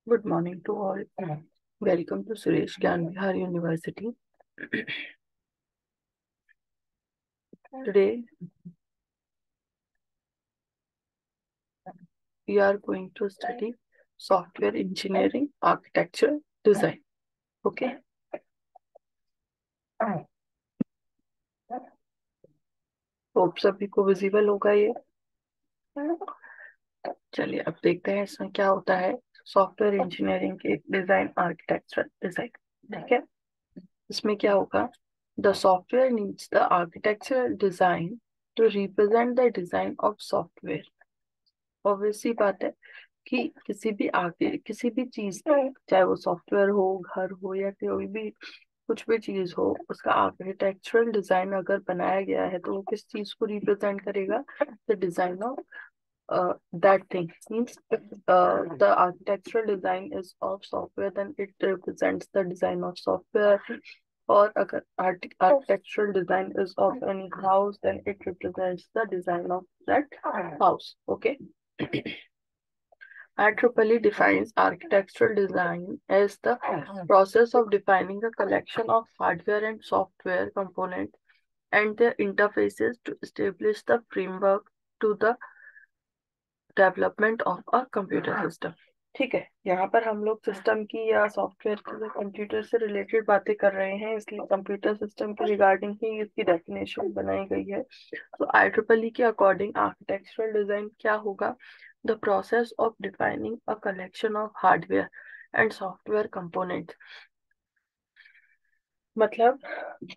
Good morning to all. Welcome to Suresh Gyan Vihar University. Today we are going to study software engineering, architecture, design. Okay. Hope सभी को visible होगा ये। चलिए अब देखते हैं इसमें क्या होता है। सॉफ्टवेयर इंजीनियरिंग के डिजाइन, आर्किटेक्चर, डिजाइन। ठीक है। इसमें क्या होगा? The software needs the architectural design to represent the design of software. Obviously बात है कि किसी भी चीज, चाहे वो सॉफ्टवेयर हो, घर हो, या कोई भी कुछ भी चीज हो, उसका आर्किटेक्चरल डिजाइन अगर बनाया गया है तो वो किस चीज को रिप्रेजेंट करेगा? The design of that thing. Means if the architectural design is of software, then it represents the design of software. Or अगर architectural design is of any house, then it represents the design of that house. Okay. IEEE defines architectural design as the process of defining a collection of hardware and software components and their interfaces to establish the framework to the development of a computer system. ठीक है, यहाँ पर हम लोग system की या software की, computer से रिलेटेड बातें कर रहे हैं, इसलिए कंप्यूटर सिस्टम के रिगार्डिंग ही इसकी डेफिनेशन बनाई गई है। तो IEEE के अकॉर्डिंग आर्किटेक्चरल डिजाइन क्या होगा? The process of defining a collection of hardware and software component. मतलब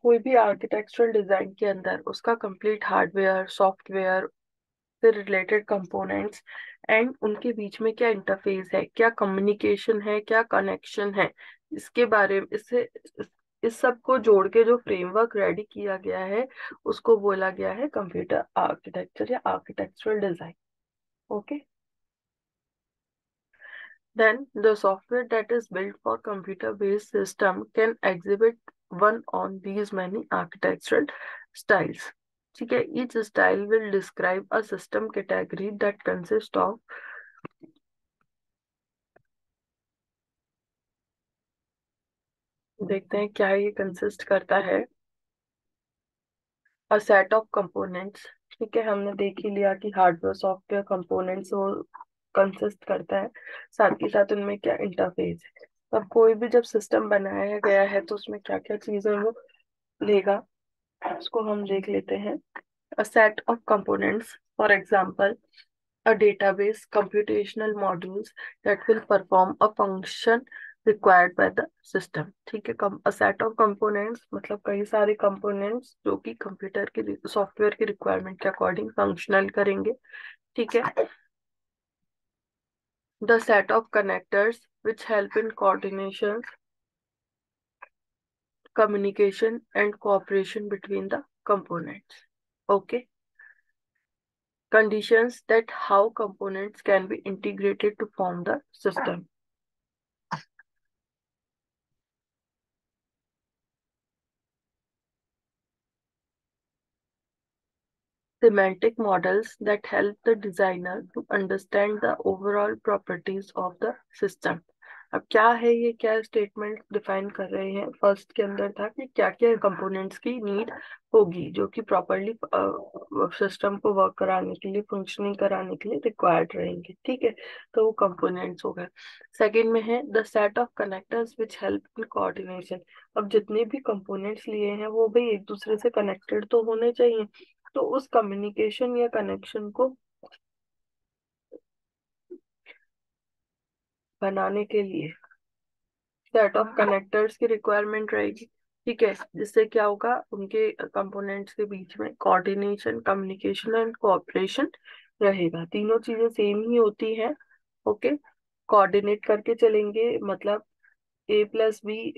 कोई भी आर्किटेक्चरल डिजाइन के अंदर उसका कंप्लीट हार्डवेयर, सॉफ्टवेयर से रिलेटेड कंपोनेंट्स एंड उनके बीच में क्या इंटरफेस है, क्या कम्युनिकेशन है, क्या कनेक्शन है, इसके बारे में, इस सब को जोड़ के जो फ्रेमवर्क रेडी किया गया है उसको बोला गया है कंप्यूटर आर्किटेक्चर या architectural design. Okay. Then the software that is built for computer-based system can exhibit one on these many architectural styles. ठीक है, each style will describe a system category that consists of, देखते हैं क्या ये consist करता है। A set of components. ठीक है, हमने देख ही लिया कि हार्डवेयर सॉफ्टवेयर कंपोनेंट्स वो कंसिस्ट करता है, साथ ही साथ उनमें क्या इंटरफेस है। अब कोई भी जब सिस्टम बनाया गया है तो उसमें क्या क्या चीजें वो लेगा, उसको हम देख लेते हैं। A set of components, for example, a database, computational modules that will perform a function required by the system। ठीक है, a set of components मतलब कई सारे components जो कि कंप्यूटर की सॉफ्टवेयर की रिक्वायरमेंट के अकॉर्डिंग फंक्शनल करेंगे। ठीक है। The set of connectors which help in coordination, communication and cooperation between the components. Okay. Conditions that how components can be integrated to form the system. Semantic models that help the designer to understand the overall properties of the system. अब क्या है ये, क्या statement define कर रहे हैं? First के अंदर था कि क्या क्या कंपोनेंट्स की नीड होगी जो कि प्रॉपरली सिस्टम को वर्क कराने के लिए, फंक्शनिंग कराने के लिए रिक्वायर्ड रहेंगे। ठीक है, तो वो कंपोनेंट्स हो गए। सेकंड में है the set of connectors which help in coordination. अब जितने भी कंपोनेंट्स लिए हैं वो भाई एक दूसरे से कनेक्टेड तो होने चाहिए, तो उस कम्युनिकेशन या कनेक्शन को बनाने के लिए सेट ऑफ कनेक्टर्स की रिक्वायरमेंट रहेगी। ठीक है, जिससे क्या होगा, उनके कंपोनेंट्स के बीच में कोऑर्डिनेशन, कम्युनिकेशन एंड कोऑपरेशन रहेगा, तीनों चीजें सेम ही होती हैं। ओके, कोऑर्डिनेट करके चलेंगे, मतलब a+b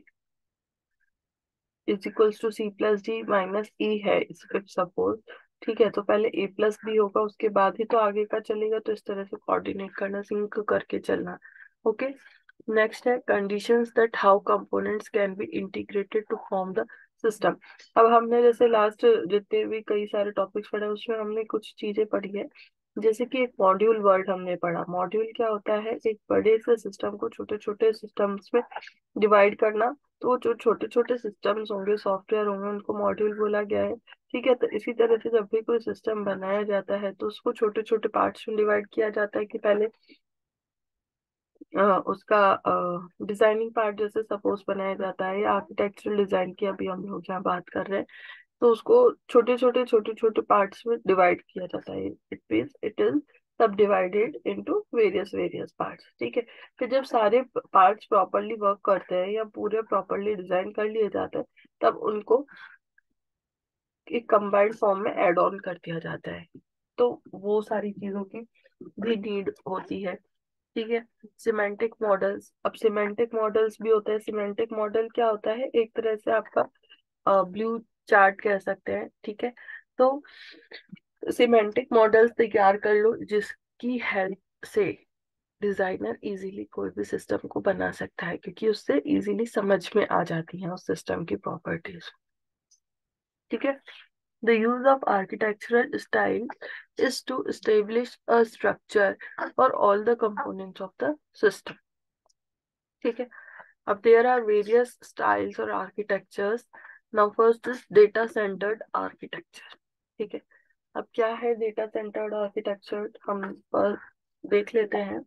is equals to c+d - e है इफ सपोज। ठीक है, तो पहले a+b होगा, उसके बाद ही तो आगे का चलेगा, तो इस तरह से कोऑर्डिनेट करना, सिंक करके चलना। ओके, नेक्स्ट है conditions that how components can be integrated to form the system. अब हमने जैसे लास्ट जितने भी कई सारे टॉपिक्स पढ़े उसमें हमने कुछ चीजें पढ़ी है, जैसे कि एक मॉड्यूल वर्ड हमने पढ़ा। मॉड्यूल क्या होता है? एक बड़े से सिस्टम को छोटे छोटे सिस्टम्स में डिवाइड करना। तो जो छोटे छोटे सिस्टम्स होंगे, सॉफ्टवेयर होंगे, उनको मॉड्यूल बोला गया है। ठीक है, तो इसी तरह से जब भी कोई सिस्टम बनाया जाता है तो उसको छोटे छोटे पार्ट्स में डिवाइड किया जाता है, कि पहले उसका डिजाइनिंग पार्ट जैसे सपोज बनाया जाता है, या आर्किटेक्चरल डिजाइन की अभी हम लोग यहाँ बात कर रहे हैं, तो उसको छोटे छोटे पार्ट्स में डिवाइड किया जाता है। इट मीन्स इट इज सब divided into various various parts. ठीक है, फिर जब सारे पार्ट्स प्रॉपरली वर्क करते हैं या पूरे प्रॉपरली डिजाइन कर लिए जाते हैं, तब उनको एक कंबाइंड फॉर्म में ऐड ऑन कर दिया जाता है। तो वो सारी चीजों की भी नीड होती है। ठीक है, सिमेंटिक मॉडल्स। अब सिमेंटिक मॉडल्स भी होते हैं। सिमेंटिक मॉडल क्या होता है? एक तरह से आपका ब्लू चार्ट कह सकते हैं। ठीक है, तो सिमेंटिक मॉडल्स तैयार कर लो, जिसकी हेल्प से डिजाइनर इजीली कोई भी सिस्टम को बना सकता है, क्योंकि उससे इजीली समझ में आ जाती हैं उस सिस्टम की प्रॉपर्टीज। ठीक है, the use of architectural style is to establish a structure for all the components of the system। ठीक है, अब देयर आर वेरियस स्टाइल्स और architectures. Now first is data centred architecture. ठीक है, अब क्या है डेटा सेंटर्ड आर्किटेक्चर, हम पर देख लेते हैं।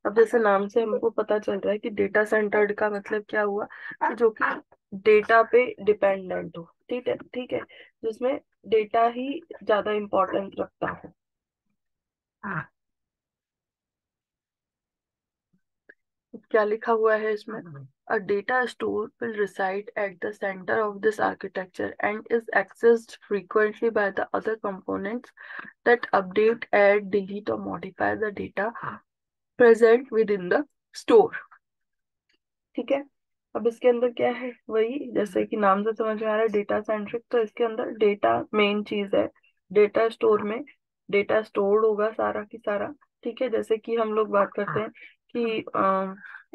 अब जैसे नाम से हमको पता चल रहा है कि डेटा सेंटर्ड का मतलब क्या हुआ, कि जो कि डेटा पे डिपेंडेंट हो। ठीक है, ठीक है, जिसमें डेटा ही ज्यादा इम्पोर्टेंस रखता है। क्या लिखा हुआ है इसमें? A data store will reside at the center of this architecture and is accessed frequently by the other components that update, add, delete or modify the data present within the store। ठीक है, अब इसके अंदर क्या है? वही जैसे कि नाम से समझ में आ रहा है, डेटा सेंट्रिक, तो इसके अंदर डेटा मेन चीज है। डेटा स्टोर में डेटा स्टोर्ड होगा सारा की सारा। ठीक है, जैसे कि हम लोग बात करते हैं कि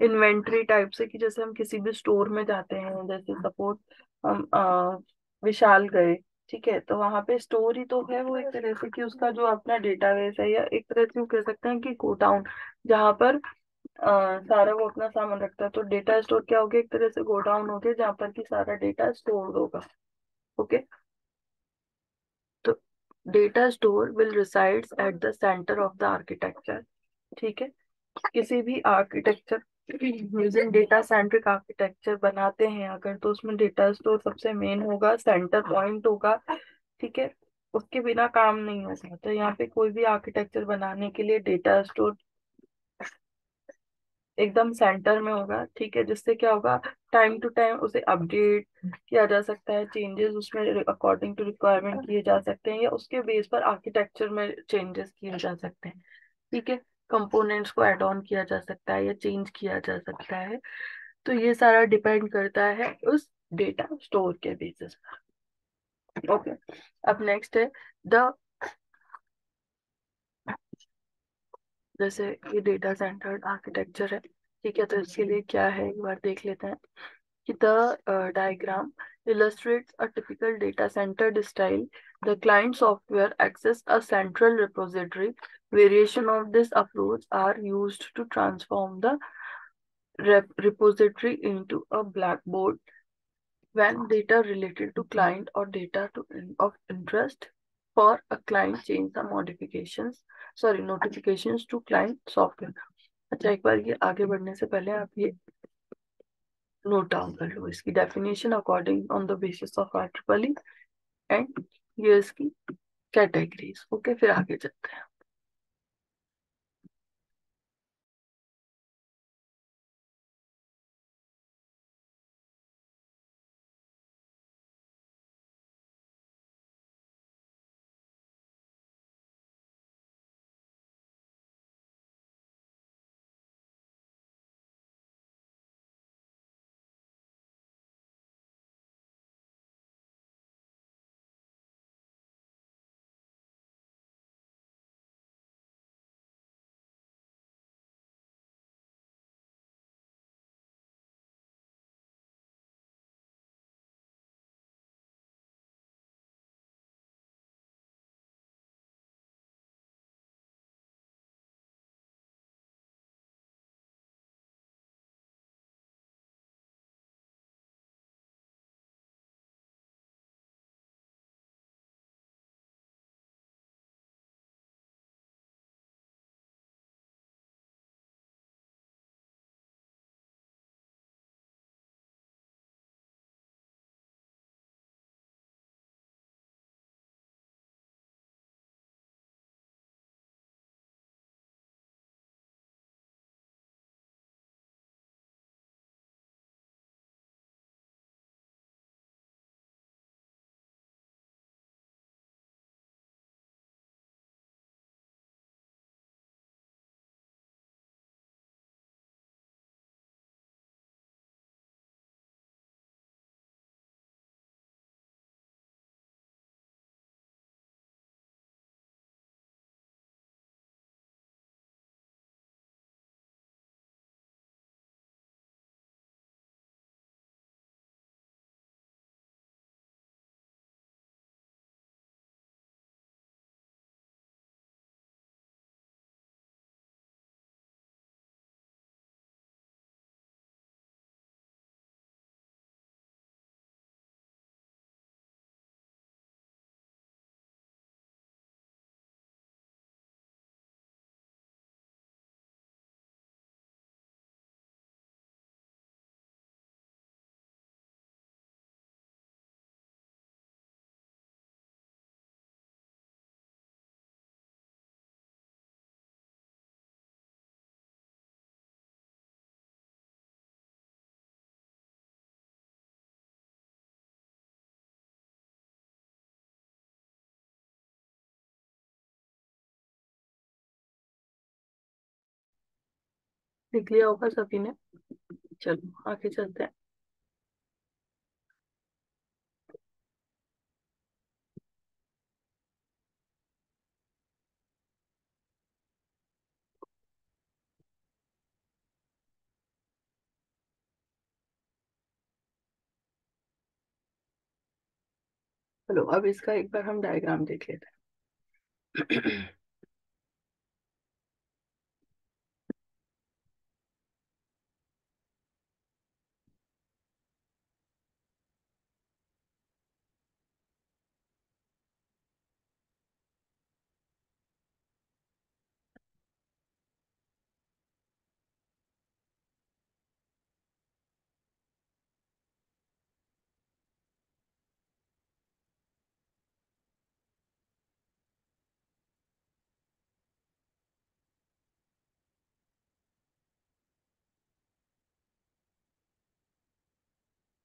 इन्वेंट्री टाइप से, कि जैसे हम किसी भी स्टोर में जाते हैं, जैसे सपोज हम विशाल गए। ठीक है, तो वहां पे स्टोर ही तो है वो, एक तरह से कि उसका जो अपना डेटाबेस है, या एक तरह से वो कह सकते हैं कि गोडाउन, जहाँ पर सारा वो अपना सामान रखता है। तो डेटा स्टोर क्या हो गया? एक तरह से गोडाउन हो गया, जहाँ पर कि सारा डेटा स्टोर होगा। ओके, तो data store will resides at the centre of the architecture. ठीक है, किसी भी architecture using data centric architecture बनाते हैं अगर, तो उसमें डेटा स्टोर सबसे मेन होगा, सेंटर पॉइंट होगा। ठीक है, उसके बिना काम नहीं होगा। तो यहाँ पे कोई भी आर्किटेक्चर बनाने के लिए डेटा स्टोर एकदम सेंटर में होगा। ठीक है, जिससे क्या होगा, टाइम टू टाइम उसे अपडेट किया जा सकता है, चेंजेस उसमें अकॉर्डिंग टू रिक्वायरमेंट किए जा सकते हैं, या उसके बेस पर आर्किटेक्चर में चेंजेस किए जा सकते हैं। ठीक है, कंपोनेंट्स को ऐड ऑन किया जा सकता है या चेंज किया जा सकता है। तो ये सारा डिपेंड करता है उस डेटा स्टोर के बेसिस पर। ओके, अब नेक्स्ट है द, जैसे ये डेटा सेंटर्ड आर्किटेक्चर है। ठीक है, तो इसके लिए क्या है एक बार देख लेते हैं। The diagram illustrates a typical data centered style. The client software access a central repository. Variation of this approach are used to transform the repository into a blackboard when data related to client or data of interest for a client change the modifications, sorry, notifications to client software। अच्छा, एक बार ये आगे बढ़ने से पहले आप ये note down कर लो, इसकी definition according on the basis of IEEE and ये इसकी कैटेगरीज। ओके, फिर आगे चलते हैं। लिख लिया होगा सभी ने। चलो आगे चलते हैं। चलो अब इसका एक बार हम डायग्राम देख लेते हैं।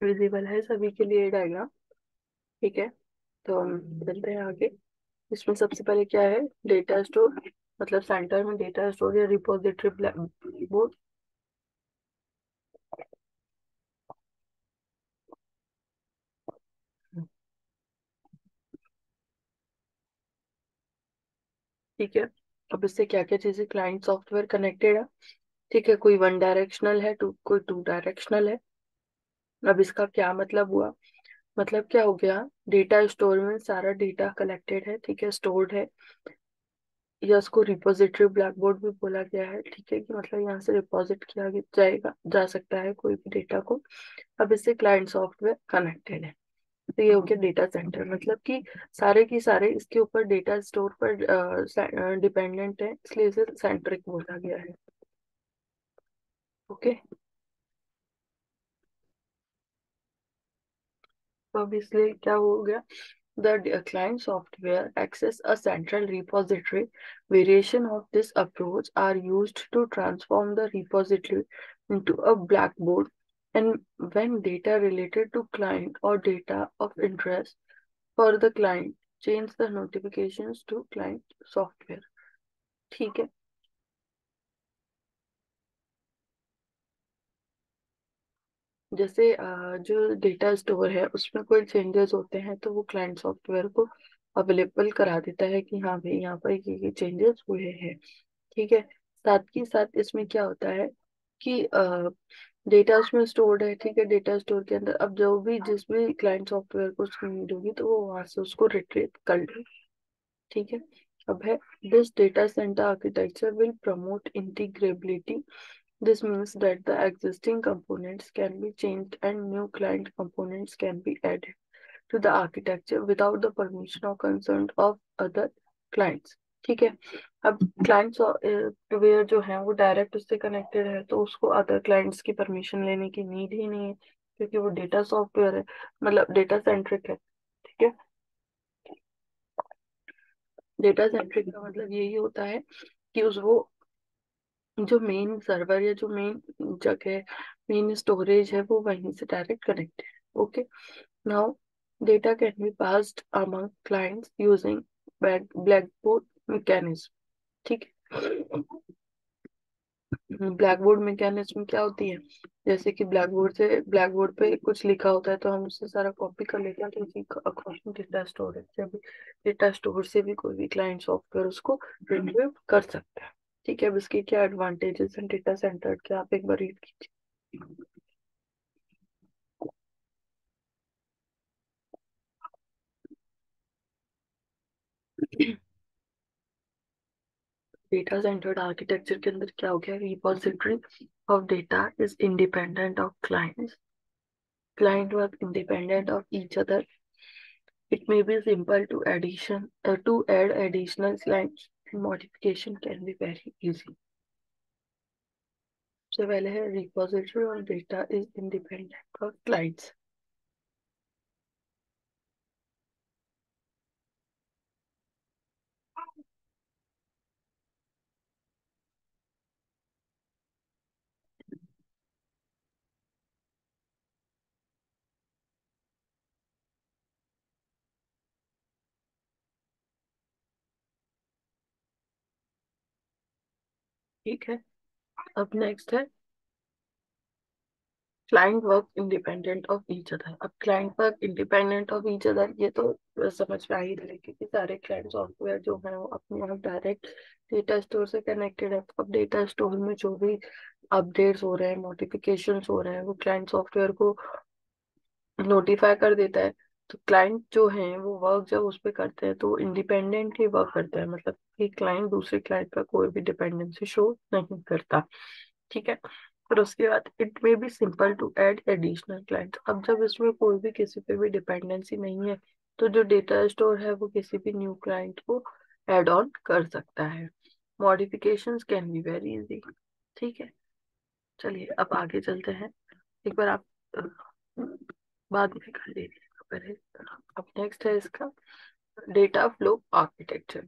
विजिबल है सभी के लिए डायग्राम? ठीक है, तो हम चलते हैं आगे। इसमें सबसे पहले क्या है, डेटा स्टोर, मतलब सेंटर में डेटा स्टोर या रिपोजिटरी बोर्ड। ठीक है, अब इससे क्या क्या चीजें, क्लाइंट सॉफ्टवेयर कनेक्टेड है। ठीक है, कोई वन डायरेक्शनल है, कोई टू डायरेक्शनल है। अब इसका क्या मतलब हुआ, मतलब क्या हो गया, डेटा स्टोर में सारा डेटा कलेक्टेड है, ठीक है, स्टोर्ड है, या उसको रिपोजिटरी ब्लैक बोर्ड भी बोला गया है। ठीक है, कि मतलब यहाँ से डिपॉजिट किया जाएगा, जा सकता है कोई भी डेटा को। अब इससे क्लाइंट सॉफ्टवेयर कनेक्टेड है। तो ये हो गया डेटा सेंटर, मतलब कि सारे की सारे इसके ऊपर डेटा स्टोर पर डिपेंडेंट है, इसलिए इसे सेंट्रिक बोला गया है। ओके, तो अब इसलिए क्या हो गया, the client software access a central repository. Variation of this approach are used to transform the repository into a blackboard, and when data related to client or data of interest for the client, change the notifications to client software। ठीक है, जैसे जो data store है उसमें कोई changes होते हैं तो वो क्लाइंट सॉफ्टवेयर को अवेलेबल करा देता है कि हाँ भाई यहाँ पर ये चेंजेस हुए हैं। ठीक है, साथ ही साथ इसमें क्या होता है कि डेटा उसमें स्टोर्ड है। ठीक है, डेटा स्टोर के अंदर अब जो भी जिस भी क्लाइंट सॉफ्टवेयर को उसकी नीड होगी तो वो वहां से उसको रिट्रीव कर ले। ठीक है, अब है, this data centre architecture will promote integrability. This means that the existing components can be changed and new client components can be added to the architecture without the permission or consent of other clients। ठीक है, अब client software जो है वो direct उससे connected है, तो उसको अदर क्लाइंट्स की परमिशन लेने की नीड ही नहीं है, क्योंकि वो डेटा सॉफ्टवेयर है, मतलब डेटा सेंट्रिक है। ठीक है, डेटा सेंट्रिक का मतलब यही होता है कि उस वो जो मेन सर्वर या जो मेन जगह, मेन स्टोरेज है वो वहीं से डायरेक्ट कनेक्टेड है। Okay, now data can be passed among clients using blackboard mechanism. ठीक है, ब्लैक बोर्ड मैकेनिज्म क्या होती है, जैसे कि ब्लैक बोर्ड पे कुछ लिखा होता है तो हम उससे सारा कॉपी कर लेते हैं, तो इसी अकॉर्डिंग डेटा स्टोरेज से भी, डेटा स्टोर से भी कोई भी क्लाइंट सॉफ्टवेयर उसको रिट्रीव कर सकता है। ठीक है, अब इसके क्या एडवांटेजेस हैं डेटा सेंटर के, आप एक बार रीड कीजिए। डेटा सेंटर्ड आर्किटेक्चर के अंदर क्या हो गया, repository of data is independent of clients, client work independent of each other. It may be simple to add additional lines, and modification can be very easy। सबसे पहले है repository और data is independent of clients. ठीक है, अब next है client work independent of each other. अब client work independent of each other, ये तो समझ में आ ही रहा है क्योंकि सारे क्लाइंट सॉफ्टवेयर जो है वो अपने आप डायरेक्ट डेटा स्टोर से कनेक्टेड है। अब डेटा स्टोर में जो भी अपडेट्स हो रहे हैं, नोटिफिकेशंस हो रहे हैं, वो क्लाइंट सॉफ्टवेयर को नोटिफाई कर देता है। तो क्लाइंट जो है वो वर्क जब उस पर करते हैं तो इंडिपेंडेंटली वर्क करते हैं, मतलब कि क्लाइंट दूसरे क्लाइंट पर कोई भी डिपेंडेंसी शो नहीं करता। ठीक है। फिर उसके बाद it may be simple to add additional client. अब जब इसमें कोई भी किसी पे भी डिपेंडेंसी नहीं है तो जो डेटा स्टोर है वो किसी भी न्यू क्लाइंट को ऐड ऑन कर सकता है। Modifications can be very easy. ठीक है। चलिए अब आगे चलते हैं। एक बार आप बाद में कर लीजिएगा पहले। अब नेक्स्ट है इसका data flow architecture.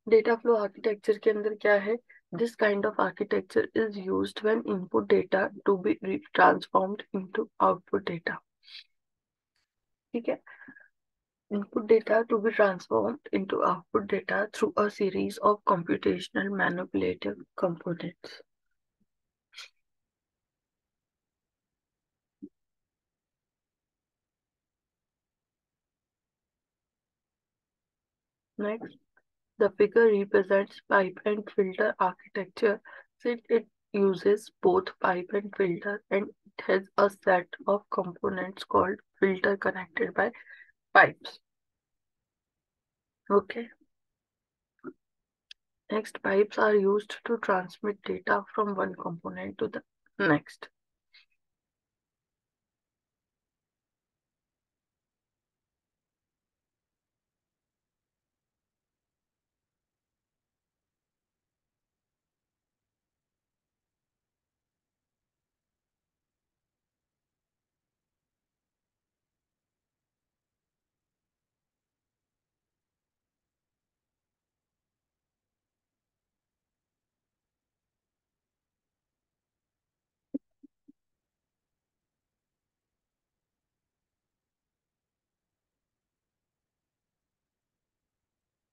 Data flow architecture के अंदर क्या है? This kind of architecture is used when input data to be transformed into output data. ठीक है। Input data to be transformed into output data through a series of computational manipulative components. Next, the figure represents pipe and filter architecture since it uses both pipe and filter, and it has a set of components called filter connected by pipes. Okay. Next, pipes are used to transmit data from one component to the next.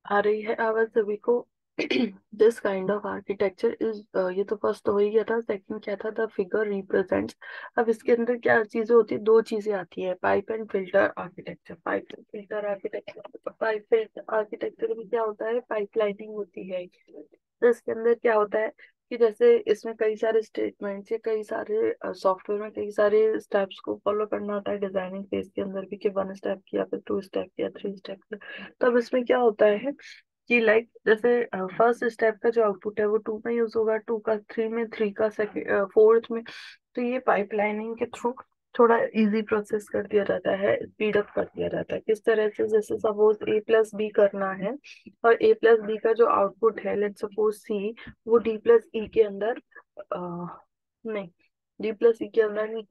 आ रही है आवाज सभी को? This kind of architecture is, ये तो first तो हो ही गया था। सेकंड क्या था? The figure represents. अब इसके अंदर क्या चीजें होती है? दो चीजें आती है, pipe and filter architecture. Pipe and filter architecture, pipe filter architecture में क्या होता है? पाइप लाइनिंग होती है। तो इसके अंदर क्या होता है कि जैसे इसमें कई सारे स्टेटमेंट्स या कई सारे सॉफ्टवेयर में कई सारे स्टेप्स को फॉलो करना होता है डिजाइनिंग फेज के अंदर भी, कि वन स्टेप किया, फिर टू स्टेप किया, थ्री स्टेप किया। तब इसमें क्या होता है कि लाइक जैसे फर्स्ट स्टेप का जो आउटपुट है वो टू में यूज होगा, टू का थ्री में, थ्री का सेकेंड, फोर्थ में। तो ये पाइपलाइनिंग के थ्रू थोड़ा इजी प्रोसेस कर दिया जाता है, स्पीड अप कर दिया जाता है। किस तरह से? जैसे सपोज ए प्लस बी करना है और ए प्लस बी का जो आउटपुट है, लेट्स सपोज सी, वो डी प्लस ई के अंदर नहीं, डी प्लस ई के अंदर नहीं,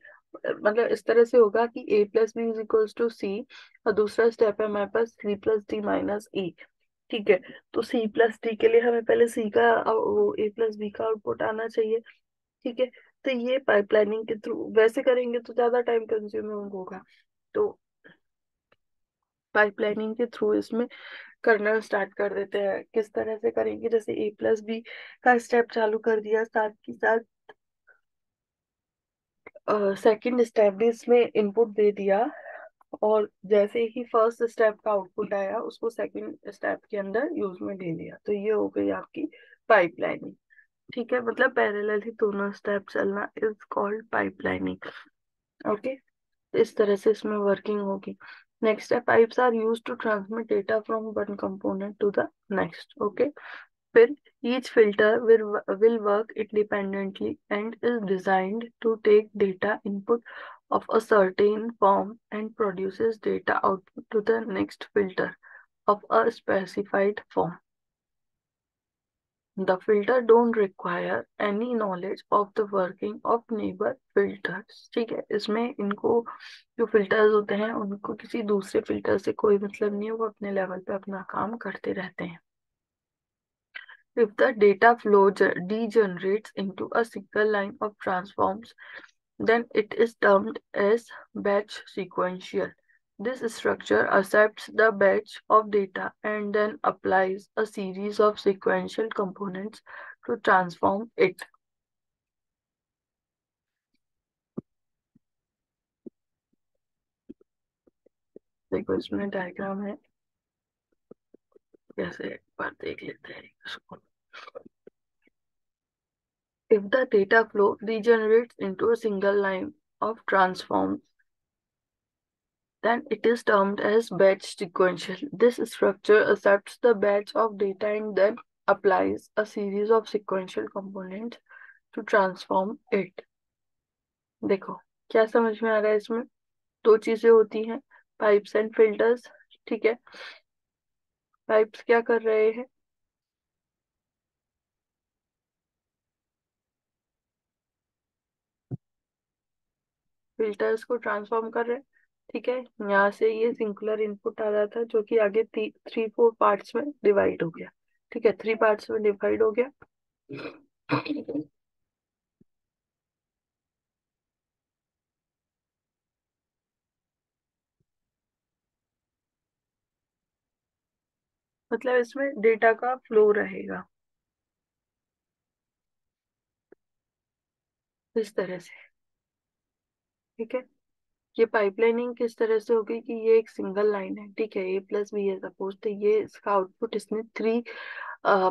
मतलब इस तरह से होगा कि A plus B is equals to C, और दूसरा स्टेप है हमारे पास C plus D minus E. ठीक है। तो सी प्लस डी के लिए हमें पहले सी का वो ए प्लस बी का आउटपुट आना चाहिए। ठीक है। तो ये पाइपलाइनिंग के थ्रू वैसे करेंगे तो ज्यादा टाइम कंज्यूमिंग होगा, तो पाइपलाइनिंग के थ्रू इसमें करना स्टार्ट कर देते हैं। किस तरह से करेंगे? जैसे ए प्लस बी का स्टेप चालू कर दिया, साथ ही साथ सेकंड स्टेप भी इसमें इनपुट दे दिया, और जैसे ही फर्स्ट स्टेप का आउटपुट आया उसको सेकंड स्टेप के अंदर यूज में ले लिया। तो ये हो गई आपकी पाइपलाइनिंग। ठीक है, मतलब पैरेलली दोनों स्टेप चलना इज कॉल्ड पाइपलाइनिंग। ओके। इस तरह से इसमें वर्किंग होगी। नेक्स्ट है pipes are use to transmit data from one component to the next. Okay. फिर each filter will work independently and is designed to take data input of a certain form and produces data output to the next filter of a specified form. The filter don't require any knowledge of the working of neighbor filters। ठीक है, इसमें इनको जो filters होते हैं उनको किसी दूसरे फिल्टर से कोई मतलब नहीं है, वो अपने लेवल पे अपना काम करते रहते हैं। If the data flow degenerates into a single line of transforms, then it is termed as batch sequential. This structure accepts the batch of data and then applies a series of sequential components to transform it. देखो इसमें diagram है, कैसे एक बार देख लेते हैं इसको. If the data flow degenerates into a single line of transforms, then it is termed as batch sequential. This structure accepts the batch of data and then applies a series of sequential components to transform it. देखो क्या समझ में आ रहा है इसमें. दो चीजें होती हैं, पाइप्स एंड फिल्टर्स. ठीक है, पाइप्स क्या कर रहे हैं, फिल्टर्स को ट्रांसफॉर्म कर रहे हैं. ठीक है, यहाँ से ये सिंगुलर इनपुट आ रहा था जो कि आगे 3-4 पार्ट्स में डिवाइड हो गया. ठीक है, 3 पार्ट्स में डिवाइड हो गया. मतलब इसमें डेटा का फ्लो रहेगा इस तरह से. ठीक है, ये पाइपलाइनिंग किस तरह से होगी कि ये एक सिंगल लाइन है. ठीक है, A+B है सपोज, तो ये इसका आउटपुट इसने 3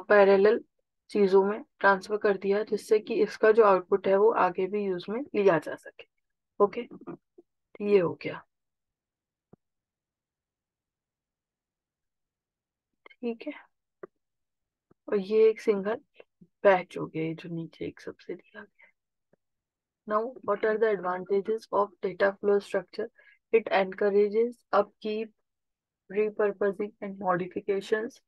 पैरेलल चीजों में ट्रांसफर कर दिया जिससे कि इसका जो आउटपुट है वो आगे भी यूज में लिया जा सके. ओके, तो ये हो गया. ठीक है, और ये एक सिंगल बैच हो गया, ये जो नीचे एक सबसे दिया गया. Now what are the advantages of data flow structure. It encourages upkeep, repurposing and modifications.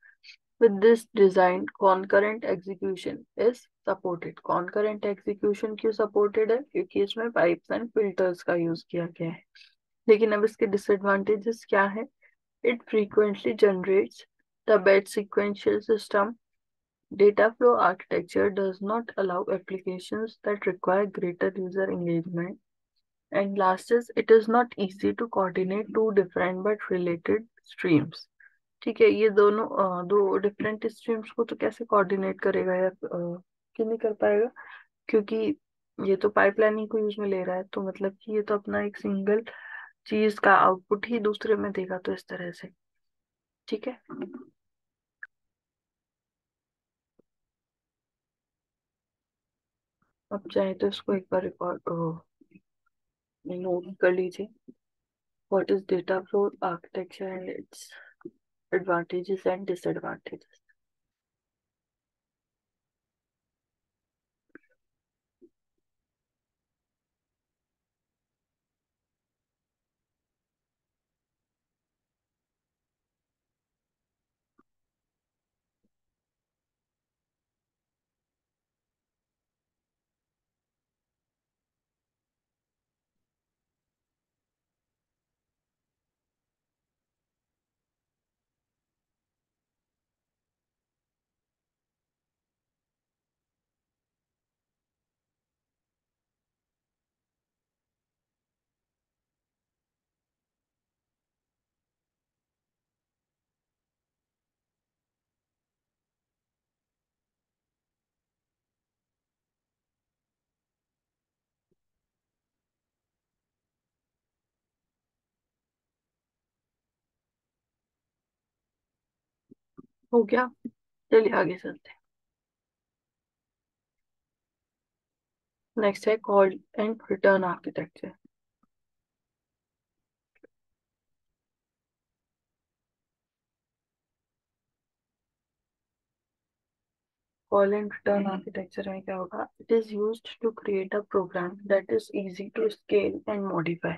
With this design, concurrent execution is supported. Concurrent execution क्यों supported है, क्योंकि इसमें pipes and filters का यूज किया गया है. लेकिन अब इसके disadvantages क्या है. It frequently generates the batch sequential system. Data flow architecture does not allow applications that require greater user engagement. And last is, it is not easy to coordinate two different but related streams. ठीक है, ये दोनों दो different streams को तो कैसे coordinate करेगा या क्यों नहीं कर पाएगा, क्योंकि ये तो पाइपलाइनिंग को यूज में ले रहा है, तो मतलब कि ये तो अपना एक सिंगल चीज का आउटपुट ही दूसरे में देगा, तो इस तरह से. ठीक है, अब चाहे तो इसको एक बार रिकॉर्ड नोट कर लीजिए. What is data flow architecture and its advantages and disadvantages. हो गया, चलिए आगे चलते हैं. नेक्स्ट है call and return architecture. Call and return architecture में क्या होगा. It is used to create a program that is easy to scale and modify.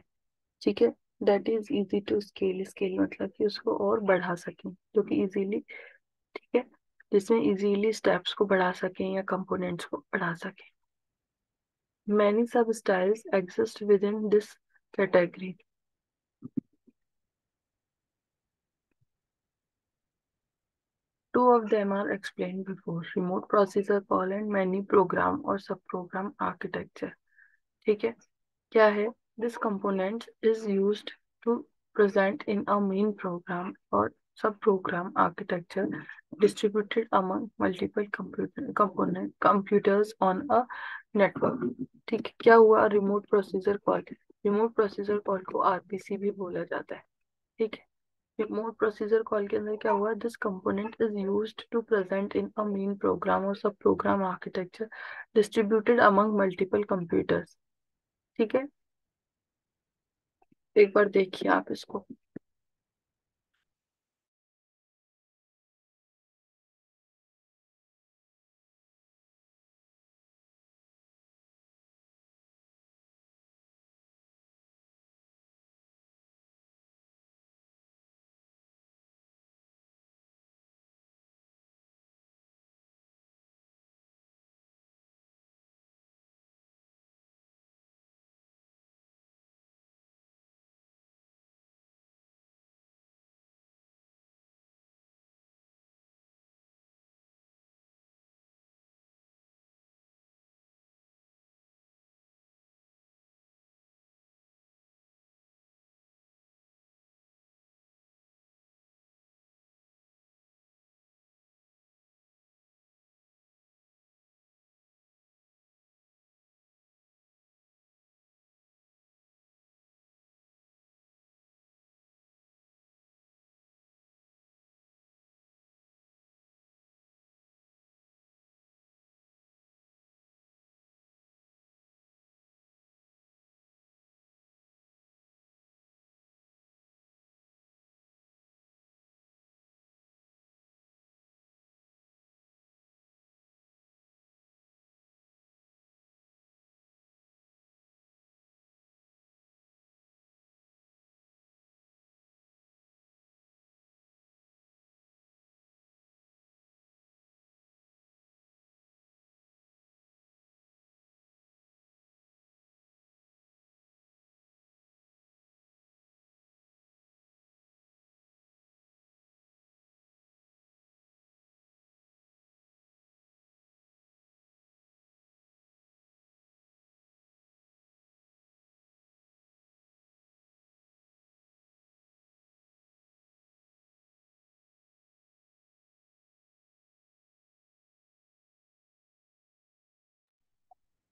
ठीक है, that is easy to scale. Scale मतलब कि उसको और बढ़ा सकें, जो कि इजीली. ठीक है, जिसमें इजीली स्टेप्स को बढ़ा सकें या कंपोनेंट्स को बढ़ा सकें. मैनी सब styles exist with in this category. Two of them are explained before: remote processor call and many program or subprogram architecture. ठीक है, क्या है. This component is used to present in a main program or sub program architecture distributed among multiple computers on a network. ठीक है, क्या हुआ? Remote procedure call. Remote procedure call को RPC भी बोला जाता है। ठीक है, रिमोट प्रोसीजर कॉल के अंदर क्या हुआ? This component is used to present in a main program और sub program architecture distributed among multiple computers. ठीक है, एक बार देखिए आप इसको।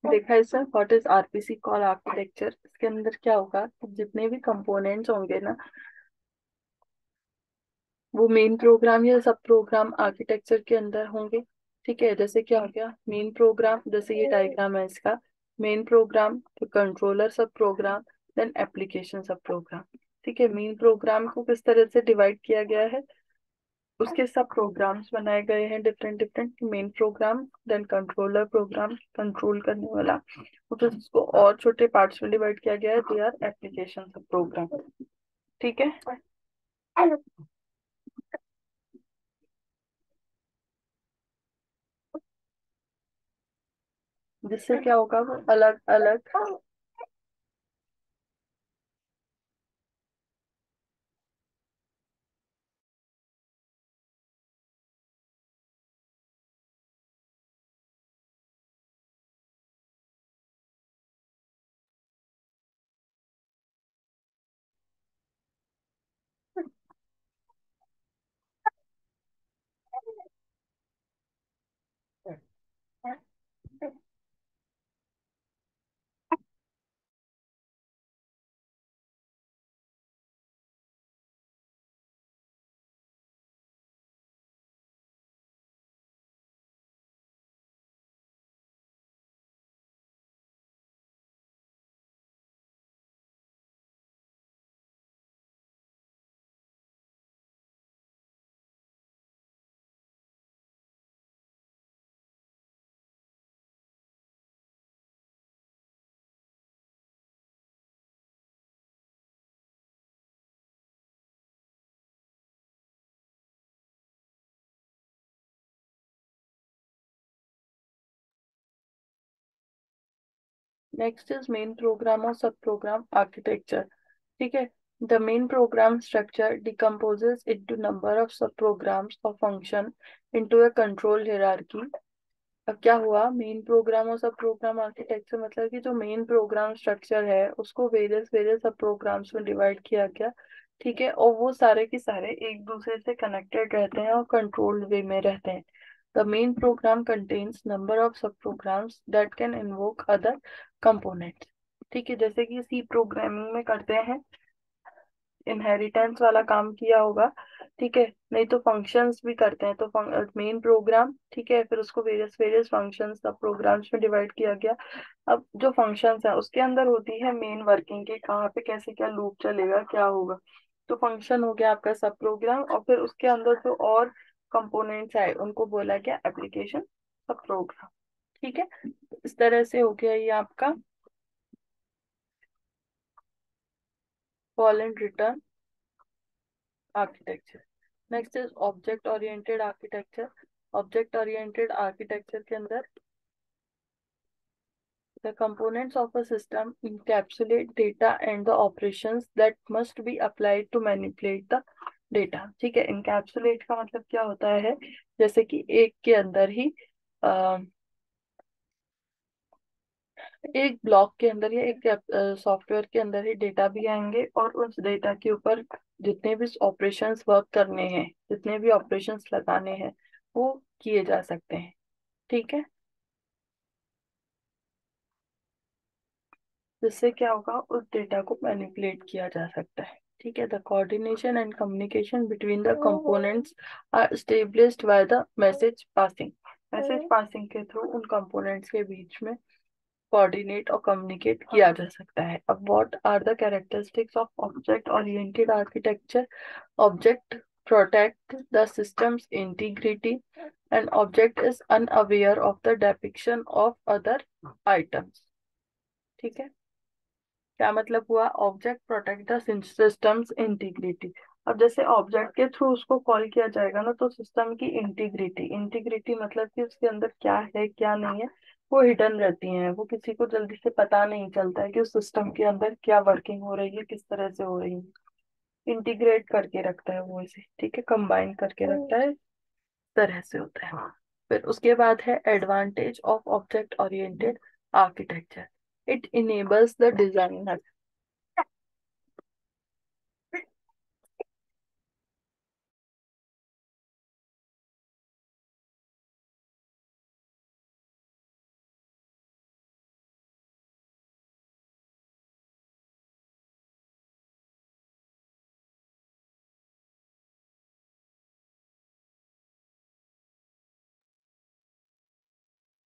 देखा है sir, what is RPC call architecture? इसके अंदर क्या होगा कि जितने भी कंपोनेंट्स होंगे ना, वो मेन प्रोग्राम या सब प्रोग्राम आर्किटेक्चर के अंदर होंगे। ठीक है, जैसे क्या हो गया मेन प्रोग्राम, जैसे ये डायग्राम है इसका। मेन प्रोग्राम, तो कंट्रोलर सब प्रोग्राम, देन एप्लीकेशन सब प्रोग्राम। ठीक है, मेन प्रोग्राम को किस तरह से डिवाइड किया गया है? उसके सब प्रोग्राम्स बनाए गए हैं different different. Main program, then controller program, control करने वाला, फिर उसको और छोटे पार्ट्स में डिवाइड किया गया है, दे आर एप्लीकेशन सब प्रोग्राम। ठीक है, जिससे क्या होगा, वो अलग अलग। नेक्स्ट इज मेन प्रोग्राम और सब प्रोग्राम आर्किटेक्चर। ठीक है, the main program structure decomposes into number of sub programs और function into a control hierarchy. अब क्या हुआ, मेन प्रोग्राम और सब प्रोग्राम आर्किटेक्चर मतलब कि जो मेन प्रोग्राम स्ट्रक्चर है उसको वेरियस वेरियस सब प्रोग्राम्स में डिवाइड किया गया, ठीक है, और वो सारे के सारे एक दूसरे से कनेक्टेड रहते हैं और कंट्रोल्ड वे में रहते हैं। The main program contains number of sub programs that can invoke other components. ठीक है, जैसे कि सी प्रोग्रामिंग में करते हैं, इनहेरिटेंस वाला काम किया होगा। ठीक है, नहीं तो फंक्शंस भी करते हैं, तो मेन प्रोग्राम, ठीक है, फिर उसको वेरियस वेरियस फंक्शंस सब प्रोग्राम्स में डिवाइड किया गया। अब जो फंक्शंस है उसके अंदर होती है मेन वर्किंग के, कहाँ पे कैसे क्या लूप चलेगा क्या होगा। तो फंक्शन हो गया आपका सब प्रोग्राम, और फिर उसके अंदर जो और कंपोनेंट्स आए उनको बोला गया एप्लीकेशन सब प्रोग्राम। ठीक है, इस तरह से हो गया ये आपका call and return architecture. Next is object oriented architecture. Object oriented architecture के अंदर the components of a system encapsulate data and the operations that must be applied to manipulate the data। ठीक है, encapsulate का मतलब क्या होता है, जैसे कि एक के अंदर ही एक ब्लॉक के अंदर या एक सॉफ्टवेयर के अंदर ही डेटा भी आएंगे, और उस डेटा के ऊपर जितने भी ऑपरेशंस वर्क करने हैं, जितने भी ऑपरेशंस लगाने हैं, वो किए जा सकते हैं। ठीक है, जिससे क्या होगा, उस डेटा को मैनिपुलेट किया जा सकता है। ठीक है, the coordination and communication between the components are established by the message passing. Message passing के थ्रू उन कंपोनेंट्स के बीच में कोऑर्डिनेट और कम्युनिकेट किया जा सकता है। अब what are the characteristics of object oriented architecture. Object protect the systems integrity and object is unaware of the depiction of other items. ठीक है, क्या मतलब हुआ, object protect the systems integrity. अब जैसे ऑब्जेक्ट के थ्रू उसको कॉल किया जाएगा ना, तो सिस्टम की इंटीग्रिटी, इंटीग्रिटी मतलब कि उसके अंदर क्या है क्या नहीं है, वो हिडन रहती हैं, वो किसी को जल्दी से पता नहीं चलता है कि उस सिस्टम के अंदर क्या वर्किंग हो रही है, किस तरह से हो रही है। इंटीग्रेट करके रखता है वो इसे, ठीक है, कंबाइन करके रखता है, इस तरह से होता है। फिर उसके बाद है advantage of object oriented architecture. It enables the designer.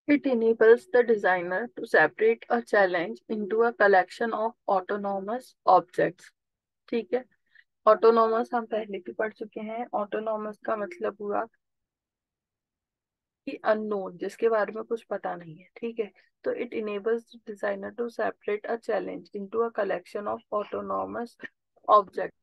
It enables the designer to separate a challenge into a collection of autonomous objects। ठीक है, ऑटोनॉमस हम पहले भी पढ़ चुके हैं। ऑटोनॉमस का मतलब हुआ कि अननोन, जिसके बारे में कुछ पता नहीं है। ठीक है, तो it enables designer to separate a challenge into a collection of autonomous object.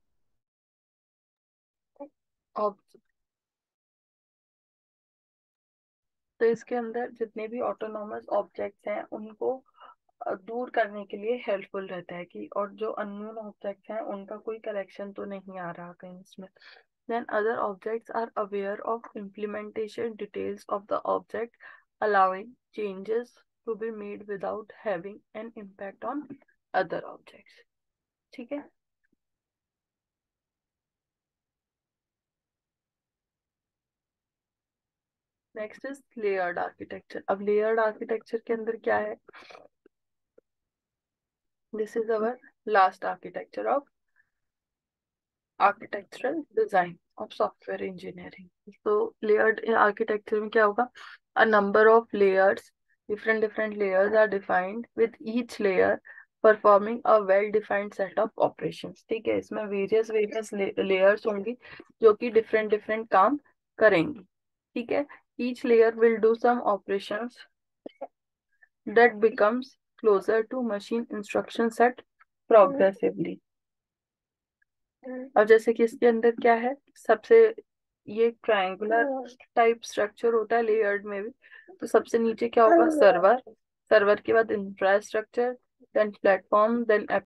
तो इसके अंदर जितने भी ऑटोनॉमस ऑब्जेक्ट्स हैं उनको दूर करने के लिए हेल्पफुल रहता है कि, और जो अननोन ऑब्जेक्ट्स हैं उनका कोई कलेक्शन तो नहीं आ रहा कहीं इसमें। Then other objects are aware of implementation details of the object, allowing changes to be made without having an impact on other objects। ठीक है, नेक्स्ट इज लेयर्ड आर्किटेक्चर। अब लेयर्ड आर्किटेक्चर के अंदर क्या है, this is our last architecture of architectural design of software engineering. तो layered architecture में क्या होगा, a number of layers, different different layers are defined with each layer performing a well defined set of operations. ठीक है, इसमें various various layers होंगी जो कि डिफरेंट डिफरेंट काम करेंगी। ठीक है, each layer will do some operations that becomes closer to machine instruction set progressively. और जैसे कि इसके अंदर क्या है, सबसे ये ट्रायंगुलर टाइप स्ट्रक्चर होता है लेयर्ड में भी। तो सबसे नीचे क्या होगा, सर्वर, सर्वर के बाद इंफ्रास्ट्रक्चर, देन प्लेटफॉर्म, देन